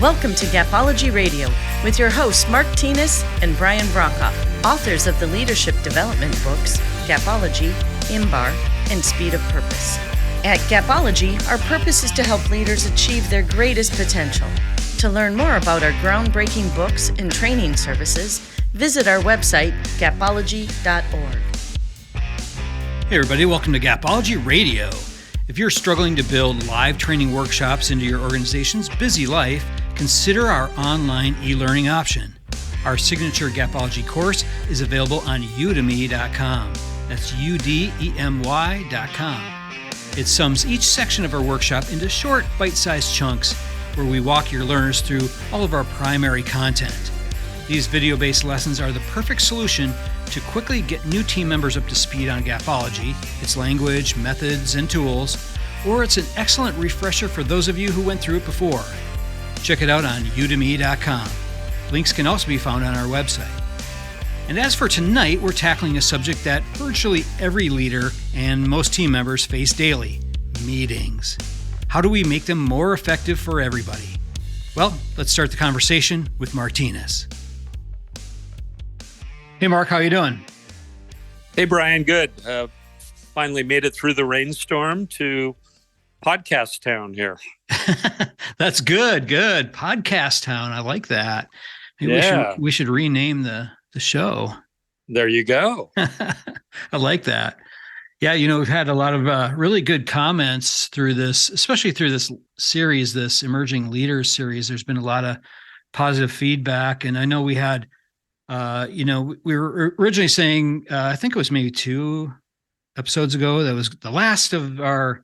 Welcome to Gapology Radio with your hosts Mark Tinas and Brian Brokoff, authors of the leadership development books Gapology, IMBAR, and Speed of Purpose. At Gapology, our purpose is to help leaders achieve their greatest potential. To learn more about our groundbreaking books and training services, visit our website, gapology.org. Hey everybody, welcome to Gapology Radio. If you're struggling to build live training workshops into your organization's busy life, consider our online e-learning option. Our signature Gapology course is available on udemy.com. That's udemy.com. It sums each section of our workshop into short, bite-sized chunks where we walk your learners through all of our primary content. These video-based lessons are the perfect solution to quickly get new team members up to speed on Gapology, its language, methods, and tools, or it's an excellent refresher for those of you who went through it before. Check it out on udemy.com. Links can also be found on our website. And as for tonight, we're tackling a subject that virtually every leader and most team members face daily: meetings. How do we make them more effective for everybody? Well, let's start the conversation with Martinez. Hey, Mark, how you doing? Hey, Brian, good. Finally made it through the rainstorm to Podcast Town here. That's good. Podcast Town. I like that. Maybe we should rename the show. There you go. I like that. Yeah, we've had a lot of really good comments through this, especially through this series, this Emerging Leaders series. There's been a lot of positive feedback. And I know we had, we were originally saying, I think it was maybe 2 episodes ago, that was the last of our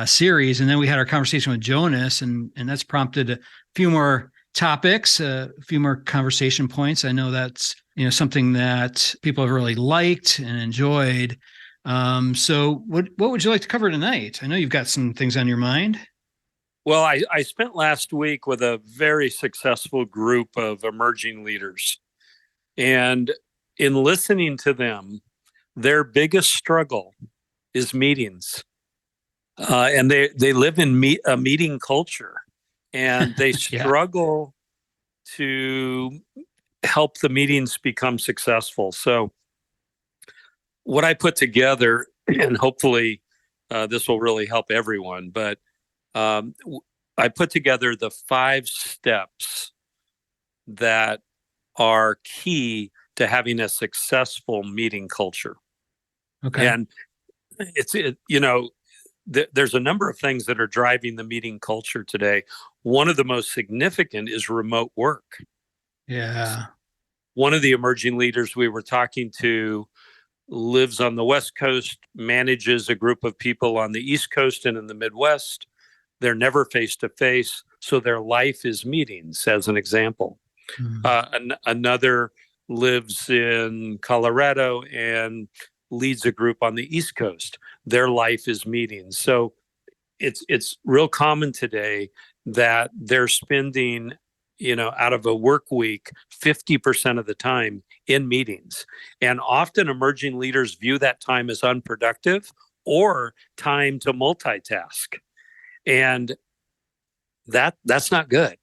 series. And then we had our conversation with Jonas, and that's prompted a few more topics, a few more conversation points. I know that's, something that people have really liked and enjoyed. So what would you like to cover tonight? I know you've got some things on your mind. Well, I spent last week with a very successful group of emerging leaders. And in listening to them, their biggest struggle is meetings. And they live in a meeting culture, and they struggle to help the meetings become successful. So what I put together, and hopefully this will really help everyone, but I put together the 5 steps that are key to having a successful meeting culture. Okay. And there's a number of things that are driving the meeting culture today. One of the most significant is remote work. Yeah. One of the emerging leaders we were talking to lives on the West Coast, manages a group of people on the East Coast and in the Midwest. They're never face to face, so their life is meetings, as an example. Another lives in Colorado and leads a group on the East Coast. Their life is meetings. So it's real common today that they're spending, out of a work week, 50% of the time in meetings. And often emerging leaders view that time as unproductive or time to multitask. And that's not good.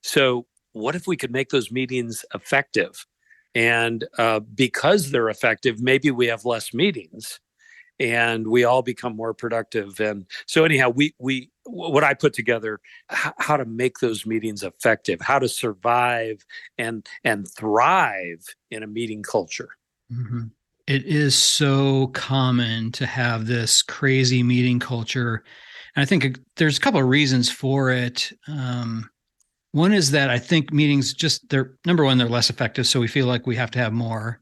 So what if we could make those meetings effective? And because they're effective, maybe we have less meetings and we all become more productive. And so anyhow, what I put together, how to make those meetings effective, how to survive and thrive in a meeting culture. Mm-hmm. It is so common to have this crazy meeting culture. And I think there's a couple of reasons for it. One is that I think meetings they're less effective. So we feel like we have to have more.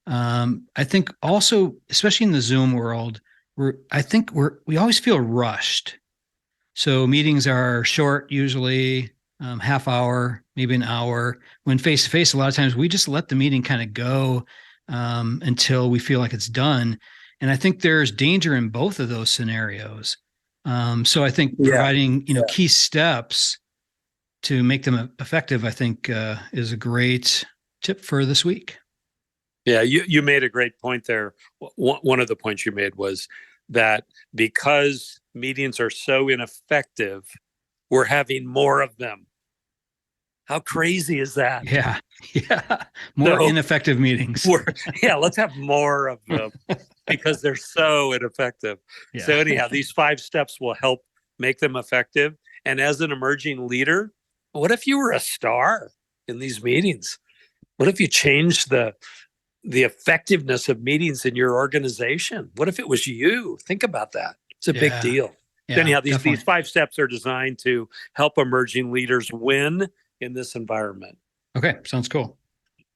I think also, especially in the Zoom world, we always feel rushed. So meetings are short, usually half hour, maybe an hour. When face to face, a lot of times we just let the meeting kind of go until we feel like it's done. And I think there's danger in both of those scenarios. So I think providing key steps to make them effective, I think is a great tip for this week. Yeah, you made a great point there. One of the points you made was that because meetings are so ineffective, we're having more of them. How crazy is that? Yeah. Yeah. More ineffective meetings. Let's have more of them because they're so ineffective. Yeah. So anyhow, these 5 steps will help make them effective. And as an emerging leader, what if you were a star in these meetings? What if you changed the effectiveness of meetings in your organization? What if it was you? Think about that. It's a big deal. Yeah, So anyhow, these 5 steps are designed to help emerging leaders win in this environment. Okay, sounds cool.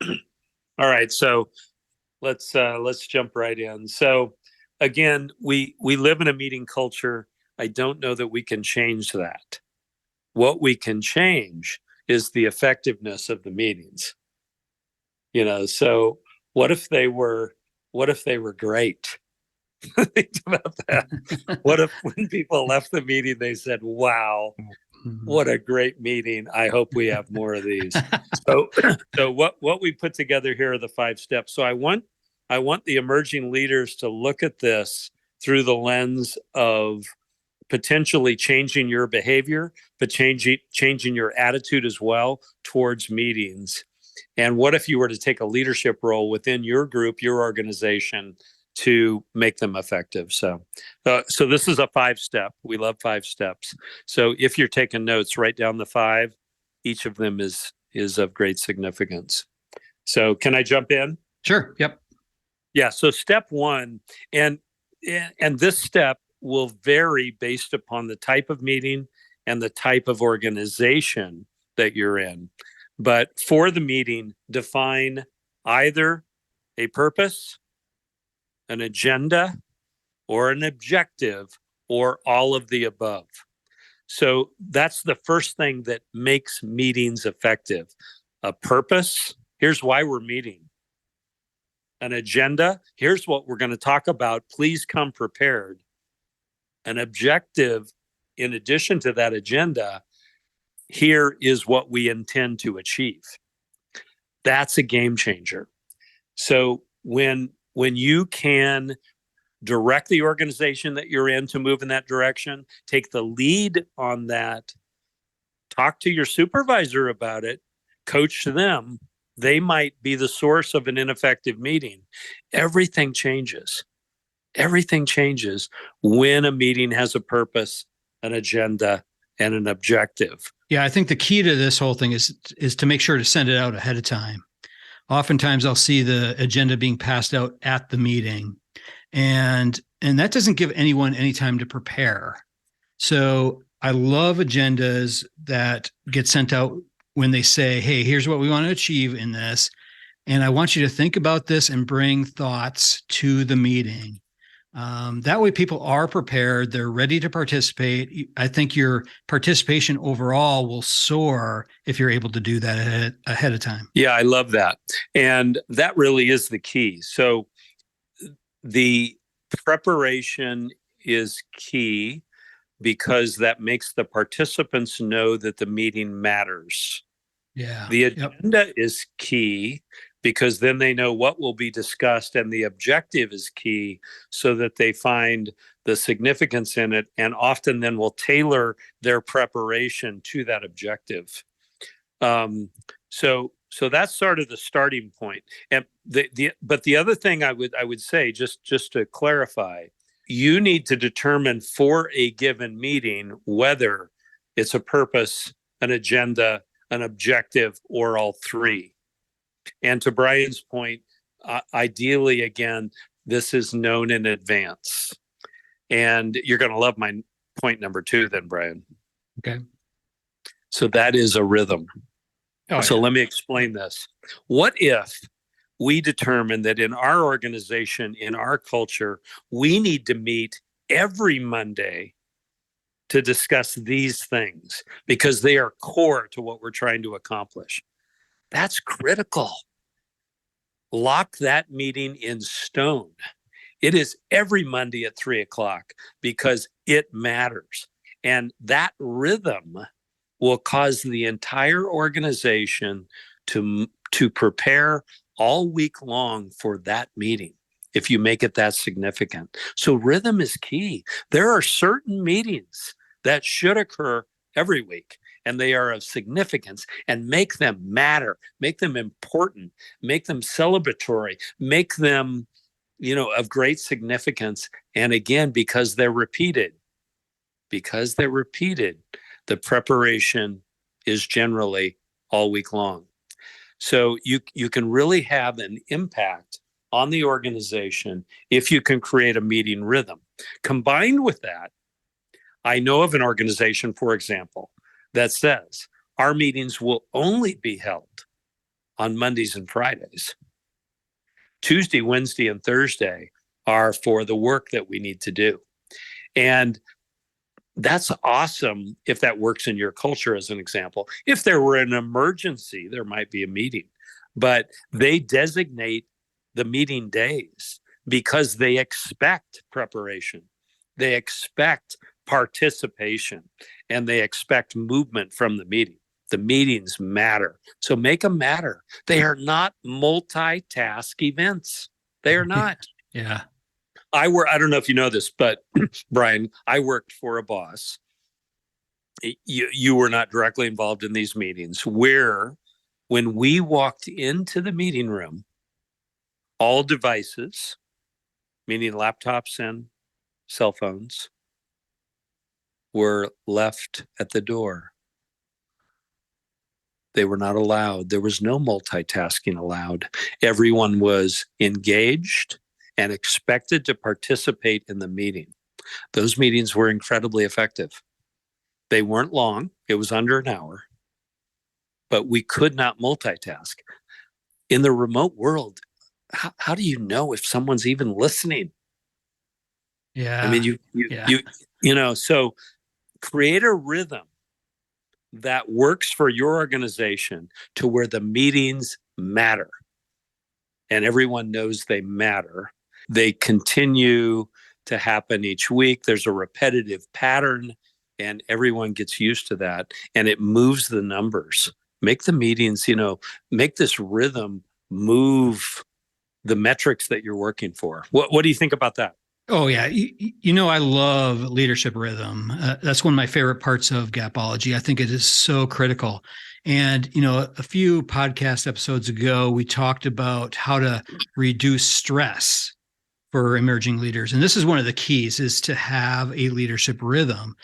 All right, so let's jump right in. So again, we live in a meeting culture. I don't know that we can change that. What we can change is the effectiveness of the meetings. So what if they were great? Think about that. What if when people left the meeting, they said, wow, what a great meeting. I hope we have more of these. So what we put together here are the 5 steps. So I want the emerging leaders to look at this through the lens of potentially changing your behavior, but changing your attitude as well towards meetings. And what if you were to take a leadership role within your group, your organization, to make them effective? So this is a 5-step. We love 5 steps. So if you're taking notes, write down the 5. Each of them is of great significance. So can I jump in? Sure. Yep. Yeah. So step 1, and this step will vary based upon the type of meeting and the type of organization that you're in. But for the meeting, define either a purpose, an agenda, or an objective, or all of the above. So that's the first thing that makes meetings effective. A purpose, here's why we're meeting. An agenda, here's what we're going to talk about. Please come prepared. An objective, in addition to that agenda, here is what we intend to achieve. That's a game changer. So when you can direct the organization that you're in to move in that direction, take the lead on that, talk to your supervisor about it, coach them, they might be the source of an ineffective meeting. Everything changes. Everything changes when a meeting has a purpose, an agenda, and an objective. Yeah, I think the key to this whole thing is to make sure to send it out ahead of time. Oftentimes I'll see the agenda being passed out at the meeting, and that doesn't give anyone any time to prepare. So I love agendas that get sent out when they say, hey, here's what we want to achieve in this. And I want you to think about this and bring thoughts to the meeting. That way people are prepared. They're ready to participate. I think your participation overall will soar if you're able to do that ahead of time. Yeah, I love that. And that really is the key. So the preparation is key because that makes the participants know that the meeting matters. Yeah. The agenda is key because then they know what will be discussed, and the objective is key so that they find the significance in it, and often then will tailor their preparation to that objective. So that's sort of the starting point. And but the other thing I would say, just to clarify, you need to determine for a given meeting whether it's a purpose, an agenda, an objective, or all 3. And to Brian's point, ideally, again, this is known in advance. And you're going to love my point number 2 then, Brian. Okay. So that is a rhythm. So yeah. Let me explain this. What if we determine that in our organization, in our culture, we need to meet every Monday to discuss these things because they are core to what we're trying to accomplish? That's critical. Lock that meeting in stone. It is every Monday at 3:00 because it matters. And that rhythm will cause the entire organization to prepare all week long for that meeting if you make it that significant. So rhythm is key. There are certain meetings that should occur every week, and they are of significance, and make them matter, make them important, make them celebratory, make them, of great significance. And again, because they're repeated, the preparation is generally all week long. So you can really have an impact on the organization if you can create a meeting rhythm. Combined with that, I know of an organization, for example, that says our meetings will only be held on Mondays and Fridays. Tuesday, Wednesday, and Thursday are for the work that we need to do. And that's awesome if that works in your culture, as an example. If there were an emergency, there might be a meeting, but they designate the meeting days because they expect preparation, they expect participation, and they expect movement from the meeting. The meetings matter. So make them matter. They are not multitask events. They are not. Yeah. I don't know if you know this, but Brian, I worked for a boss. You were not directly involved in these meetings, where when we walked into the meeting room, all devices, meaning laptops and cell phones, were left at the door. They were not allowed. There was no multitasking allowed. Everyone was engaged and expected to participate in the meeting. Those meetings were incredibly effective. They weren't long. It was under an hour, but we could not multitask. In the remote world, how do you know if someone's even listening? Yeah. I mean, so create a rhythm that works for your organization to where the meetings matter and everyone knows they matter. They continue to happen each week. There's a repetitive pattern and everyone gets used to that, and it moves the numbers. Make the meetings, make this rhythm move the metrics that you're working for. What do you think about that? Oh, yeah. I love leadership rhythm. That's one of my favorite parts of Gapology. I think it is so critical. And, a few podcast episodes ago, we talked about how to reduce stress for emerging leaders. And this is one of the keys, is to have a leadership rhythm.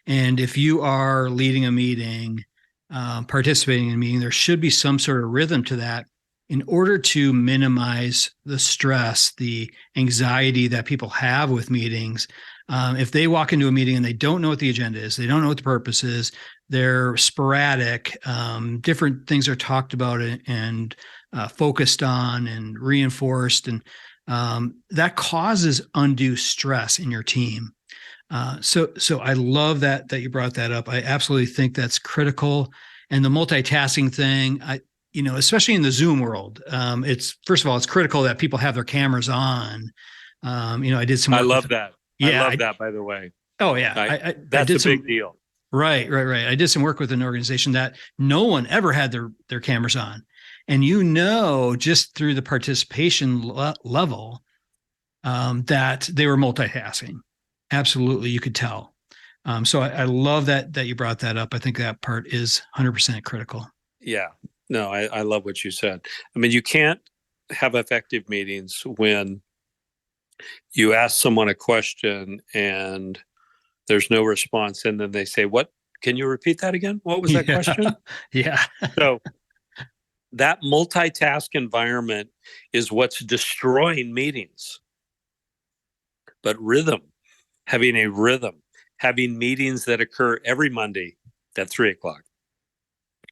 And if you are leading a meeting, participating in a meeting, there should be some sort of rhythm to that, in order to minimize the stress, the anxiety that people have with meetings. If they walk into a meeting and they don't know what the agenda is, they don't know what the purpose is, they're sporadic, different things are talked about and focused on and reinforced, and that causes undue stress in your team. So I love that you brought that up. I absolutely think that's critical. And the multitasking thing, especially in the Zoom world, first of all, it's critical that people have their cameras on. I did some. I love that. Yeah, I love that, by the way. Oh yeah, that's a big deal. Right. I did some work with an organization that no one ever had their cameras on, and just through the participation level, that they were multitasking. Absolutely, you could tell. So I love that you brought that up. I think that part is 100% critical. Yeah. No, I love what you said. I mean, you can't have effective meetings when you ask someone a question and there's no response, and then they say, "What? Can you repeat that again? What was that question?" Yeah. So that multitask environment is what's destroying meetings. But having a rhythm, having meetings that occur every Monday at 3:00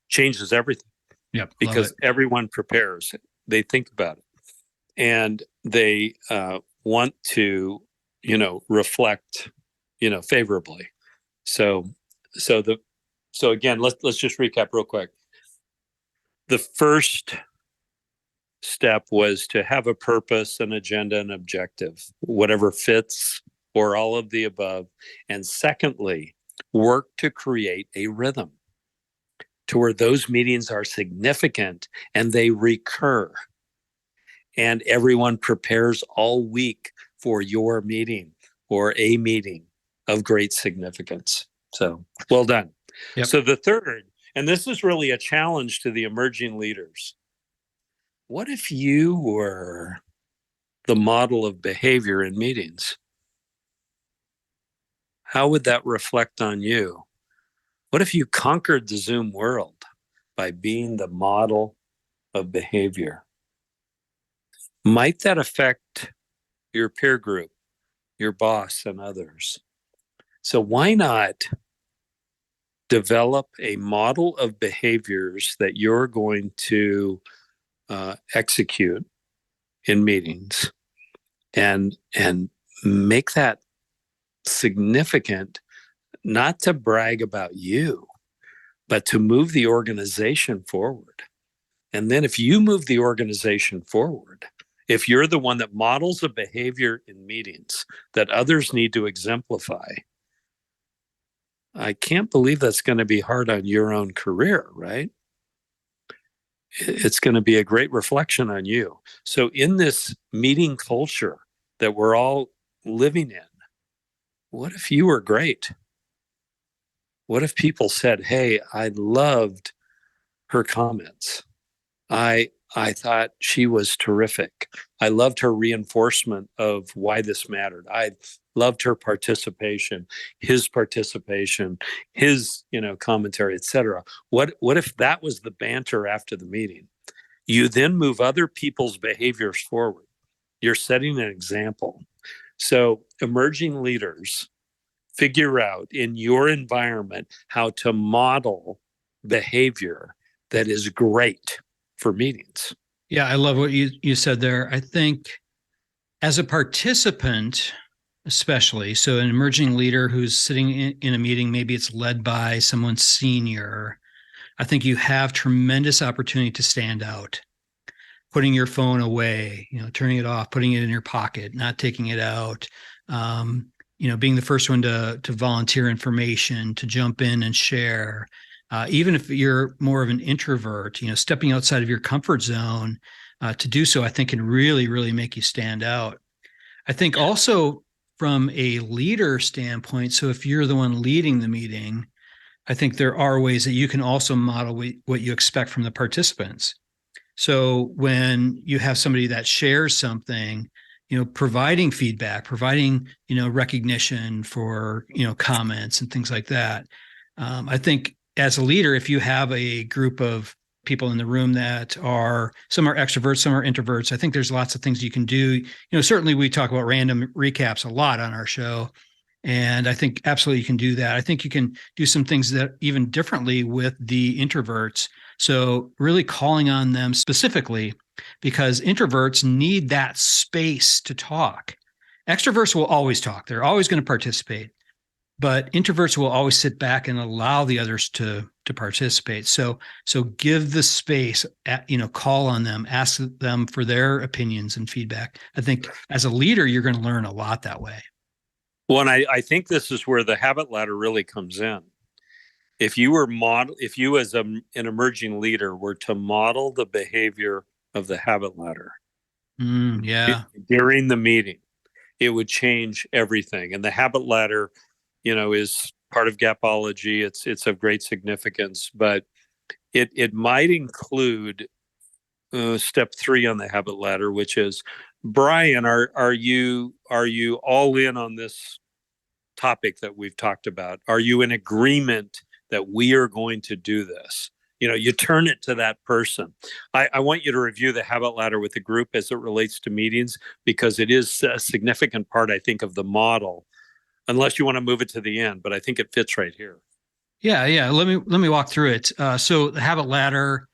changes everything. Yep, because everyone prepares. They think about it, and they want to, reflect, favorably. So again, let's just recap real quick. The first step was to have a purpose, an agenda, an objective, whatever fits, or all of the above. And secondly, work to create a rhythm to where those meetings are significant and they recur. And everyone prepares all week for your meeting or a meeting of great significance. So well done. Yep. So the third, and this is really a challenge to the emerging leaders. What if you were the model of behavior in meetings? How would that reflect on you? What if you conquered the Zoom world by being the model of behavior? Might that affect your peer group, your boss, and others? So why not develop a model of behaviors that you're going to execute in meetings and make that significant, not to brag about you, but to move the organization forward. And then if you move the organization forward, if you're the one that models a behavior in meetings that others need to exemplify, I can't believe that's going to be hard on your own career, right? It's going to be a great reflection on you. So in this meeting culture that we're all living in, what if you were great? What if people said, hey, I loved her comments. I thought she was terrific. I loved her reinforcement of why this mattered. I loved her participation, his commentary, etc. What if that was the banter after the meeting? You then move other people's behaviors forward. You're setting an example. So emerging leaders, figure out in your environment how to model behavior that is great for meetings. Yeah, I love what you said there. I think as a participant, especially, so an emerging leader who's sitting in a meeting, maybe it's led by someone senior, I think you have tremendous opportunity to stand out. Putting your phone away, turning it off, putting it in your pocket, not taking it out, being the first one to volunteer information, to jump in and share. Even if you're more of an introvert, stepping outside of your comfort zone to do so, I think can really, really make you stand out. I think also from a leader standpoint, so if you're the one leading the meeting, I think there are ways that you can also model what you expect from the participants. So when you have somebody that shares something, providing feedback, providing, recognition for, comments and things like that. I think as a leader, if you have a group of people in the room that some are extroverts, some are introverts, I think there's lots of things you can do. Certainly we talk about random recaps a lot on our show. And I think absolutely you can do that. I think you can do some things that even differently with the introverts. So really calling on them specifically, because introverts need that space to talk. Extroverts will always talk. They're always going to participate, but introverts will always sit back and allow the others to participate. So give the space, call on them, ask them for their opinions and feedback. I think as a leader, you're going to learn a lot that way. Well, and I think this is where the habit ladder really comes in. If you as an emerging leader were to model the behavior of the habit ladder during the meeting, it would change everything. And the habit ladder, is part of Gapology. It's of great significance, but it might include step 3 on the habit ladder, which is, Brian, are you all in on this topic that we've talked about? Are you in agreement that we are going to do this? You turn it to that person. I want you to review the habit ladder with the group as it relates to meetings, because it is a significant part, I think, of the model, unless you want to move it to the end, but I think it fits right here. Yeah. Let me walk through it. So the habit ladder,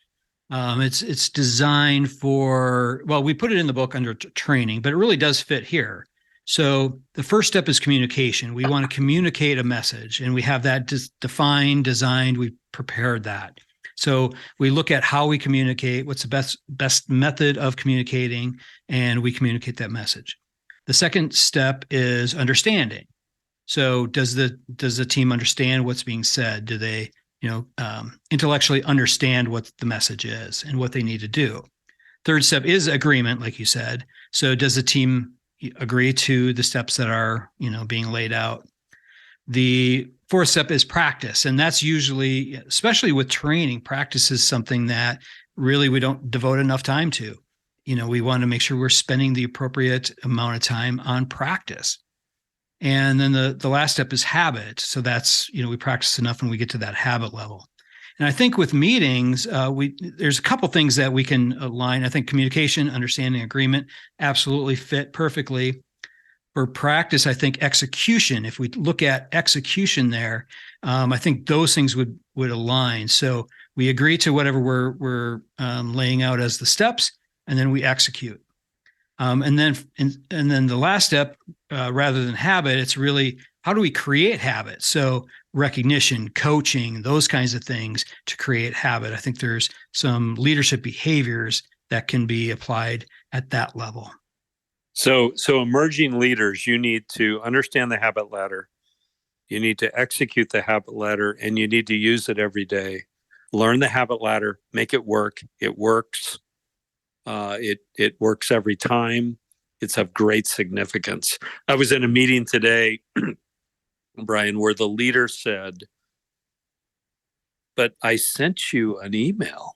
it's designed for, we put it in the book under training, but it really does fit here. So the first step is communication. We want to communicate a message, and we have that defined, designed, we prepared that. So we look at how we communicate, what's the best method of communicating, and we communicate that message. The second step is understanding. So does the team understand what's being said? Do they, intellectually understand what the message is and what they need to do? Third step is agreement, like you said. So does the team agree to the steps that are, being laid out? The fourth step is practice. And that's usually, especially with training, practice is something that really we don't devote enough time to. We want to make sure we're spending the appropriate amount of time on practice. And then the last step is habit. So that's, we practice enough and we get to that habit level. And I think with meetings, there's a couple things that we can align. I think communication, understanding, agreement absolutely fit perfectly. For practice, I think execution, if we look at execution there, I think those things would align. So we agree to whatever we're laying out as the steps, and then we execute. And then the last step, rather than habit, it's really how do we create habit? So recognition, coaching, those kinds of things to create habit. I think there's some leadership behaviors that can be applied at that level. So emerging leaders, you need to understand the habit ladder. You need to execute the habit ladder, and you need to use it every day. Learn the habit ladder, make it work. It works. It works every time. It's of great significance. I was in a meeting today, Brian, where the leader said, "But I sent you an email.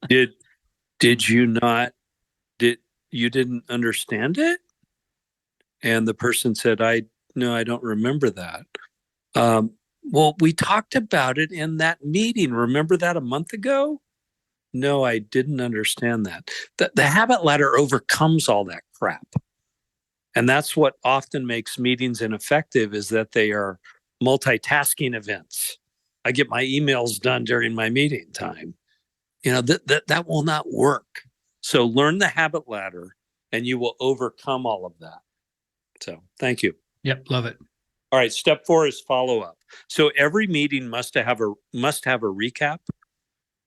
Did you not? You didn't understand it?" And the person said, "No, I don't remember that." Well, we talked about it in that meeting. Remember that a month ago? No, I didn't understand that. The habit ladder overcomes all that crap. And that's what often makes meetings ineffective, is that they are multitasking events. I get my emails done during my meeting time. That will not work. So learn the habit ladder and you will overcome all of that. So thank you. Yep, love it. All right, step 4 is follow up. So every meeting must have a recap,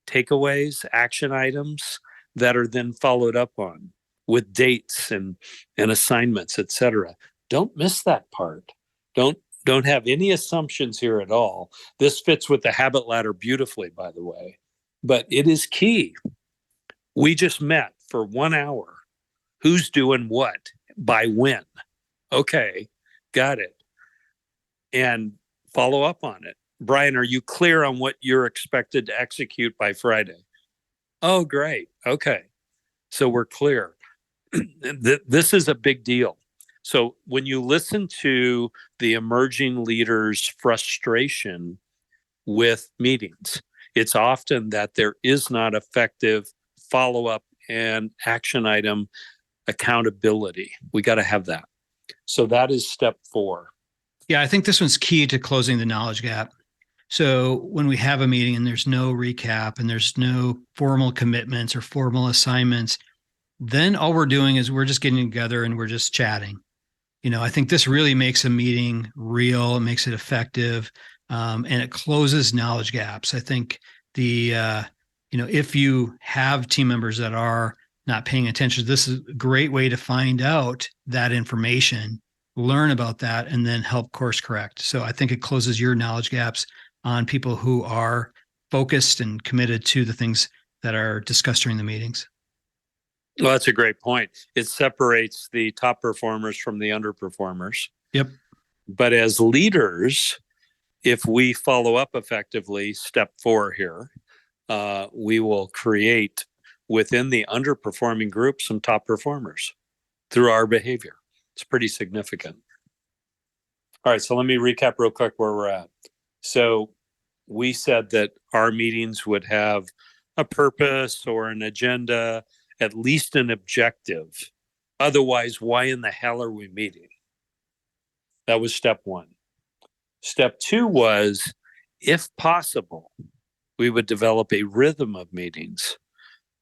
takeaways, action items that are then followed up on with dates and assignments, etc. Don't miss that part. Don't have any assumptions here at all. This fits with the habit ladder beautifully, by the way, but it is key. We just met for 1 hour. Who's doing what by when? Okay, got it. And follow up on it. Brian, are you clear on what you're expected to execute by Friday? Oh, great. Okay. So we're clear. This is a big deal. So when you listen to the emerging leaders' frustration with meetings, it's often that there is not effective follow-up and action item accountability. We got to have that. So that is step 4. Yeah, I think this one's key to closing the knowledge gap. So when we have a meeting and there's no recap and there's no formal commitments or formal assignments, then all we're doing is we're just getting together and we're just chatting. I think this really makes a meeting real, it makes it effective, and it closes knowledge gaps. I think if you have team members that are not paying attention, this is a great way to find out that information, learn about that, and then help course correct. So I think it closes your knowledge gaps on people who are focused and committed to the things that are discussed during the meetings. Well, that's a great point. It separates the top performers from the underperformers. Yep. But as leaders, if we follow up effectively, step 4 here, we will create within the underperforming group some top performers through our behavior. It's pretty significant. All right, so let me recap real quick where we're at. So we said that our meetings would have a purpose or an agenda, at least an objective. Otherwise, why in the hell are we meeting? That was step 1. Step 2 was, if possible, we would develop a rhythm of meetings.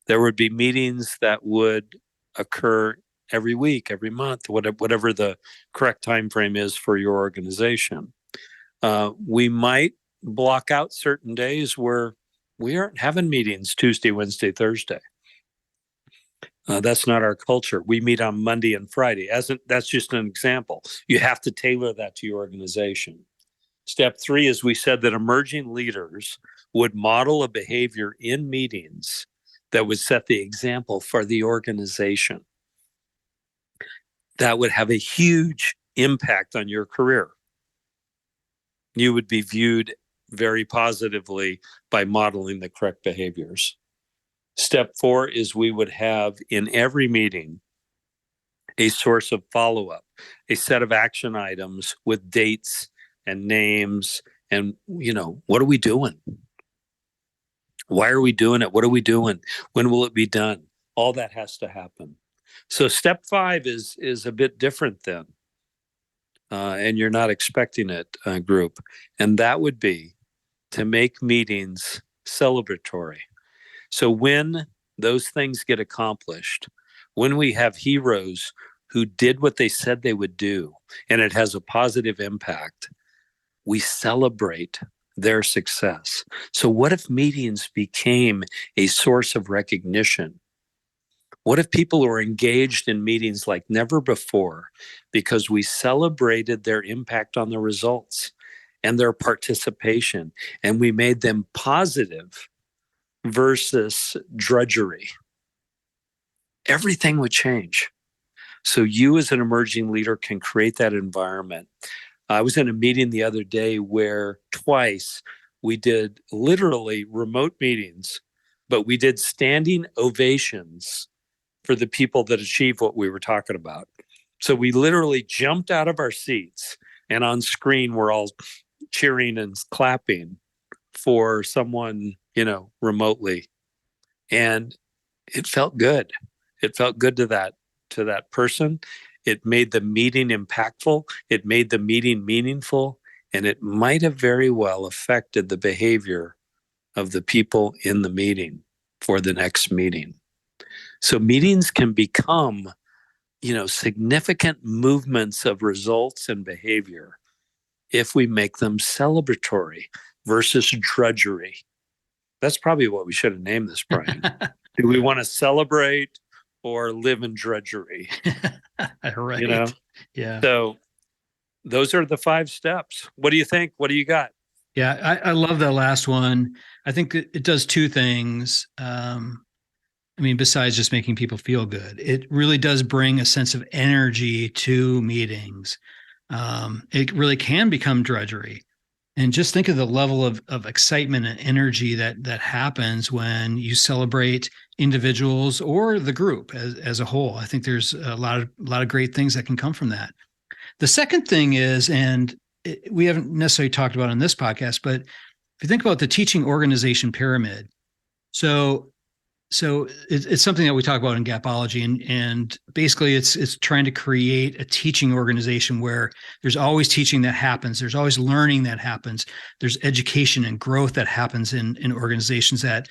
There would be meetings that would occur every week, every month, whatever the correct time frame is for your organization. We might block out certain days where we aren't having meetings Tuesday, Wednesday, Thursday. That's not our culture. We meet on Monday and Friday. That's just an example. You have to tailor that to your organization. Step 3 is we said that emerging leaders would model a behavior in meetings that would set the example for the organization. That would have a huge impact on your career. you would be viewed very positively by modeling the correct behaviors. Step 4 is we would have in every meeting a source of follow-up, a set of action items with dates and names and, what are we doing? Why are we doing it? What are we doing? When will it be done? All that has to happen. So step 5 is a bit different then. And you're not expecting it, group. And that would be to make meetings celebratory. So when those things get accomplished, when we have heroes who did what they said they would do, and it has a positive impact, we celebrate their success. So what if meetings became a source of recognition? What if people were engaged in meetings like never before because we celebrated their impact on the results and their participation, and we made them positive versus drudgery? Everything would change. So you as an emerging leader can create that environment. I was in a meeting the other day where twice we did literally remote meetings, but we did standing ovations for the people that achieved what we were talking about. So we literally jumped out of our seats, and on screen we're all cheering and clapping for someone, remotely. And it felt good. It felt good to that person. It made the meeting impactful. It made the meeting meaningful. And it might have very well affected the behavior of the people in the meeting for the next meeting. So meetings can become, significant movements of results and behavior if we make them celebratory versus drudgery. That's probably what we should have named this, Brian. Do we want to celebrate or live in drudgery? Right. Yeah. So those are the 5 steps. What do you think? What do you got? Yeah, I love that last one. I think it does 2 things. Besides just making people feel good, it really does bring a sense of energy to meetings. It really can become drudgery. And just think of the level of excitement and energy that happens when you celebrate individuals or the group as a whole. I think there's a lot of great things that can come from that. The second thing is, we haven't necessarily talked about on this podcast, but if you think about the teaching organization pyramid, so it's something that we talk about in Gapology, and basically it's trying to create a teaching organization where there's always teaching that happens. There's always learning that happens. There's education and growth that happens in organizations that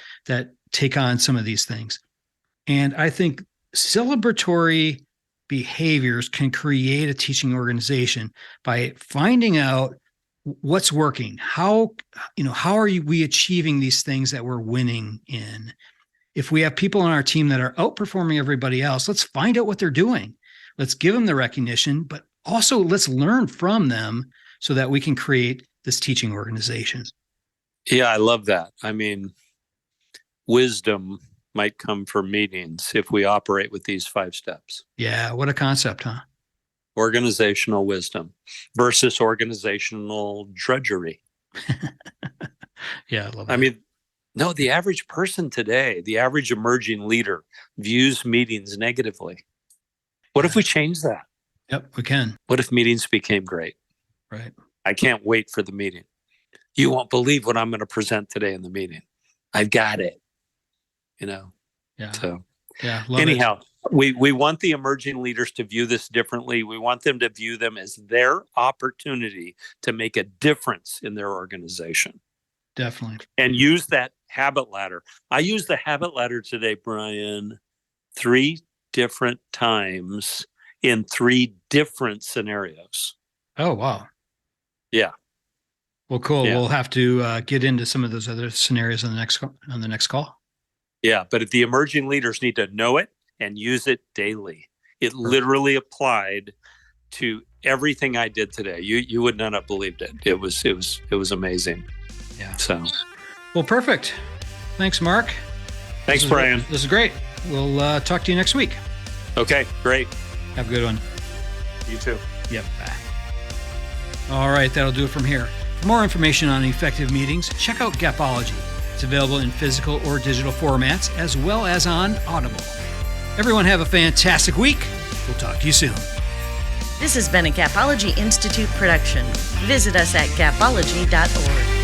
take on some of these things. And I think celebratory behaviors can create a teaching organization by finding out what's working. How are we achieving these things that we're winning in? If we have people on our team that are outperforming everybody else, let's find out what they're doing. Let's give them the recognition, but also let's learn from them so that we can create this teaching organization. Yeah, I love that. Wisdom might come from meetings if we operate with these 5 steps. Yeah, what a concept, huh? Organizational wisdom versus organizational drudgery. Yeah, I love that. No, the average person today, the average emerging leader, views meetings negatively. What if we change that? Yep, we can. What if meetings became great? Right. I can't wait for the meeting. You won't believe what I'm going to present today in the meeting. I've got it. Yeah. So yeah. Anyhow, we want the emerging leaders to view this differently. We want them to view them as their opportunity to make a difference in their organization. Definitely. And use that habit ladder. I used the habit ladder today, Brian, 3 different times in 3 different scenarios. Oh, wow. Yeah. Well, cool. Yeah. We'll have to get into some of those other scenarios on the next call. Yeah, but the emerging leaders need to know it and use it daily. It literally applied to everything I did today. You would not have believed it. It was amazing. Yeah. So, well, perfect. Thanks, Mark. Thanks, Brian. This is great. We'll talk to you next week. Okay, great. Have a good one. You too. Yep. Bye. All right, that'll do it from here. For more information on effective meetings, check out Gapology. It's available in physical or digital formats, as well as on Audible. Everyone have a fantastic week. We'll talk to you soon. This has been a Gapology Institute production. Visit us at gapology.org.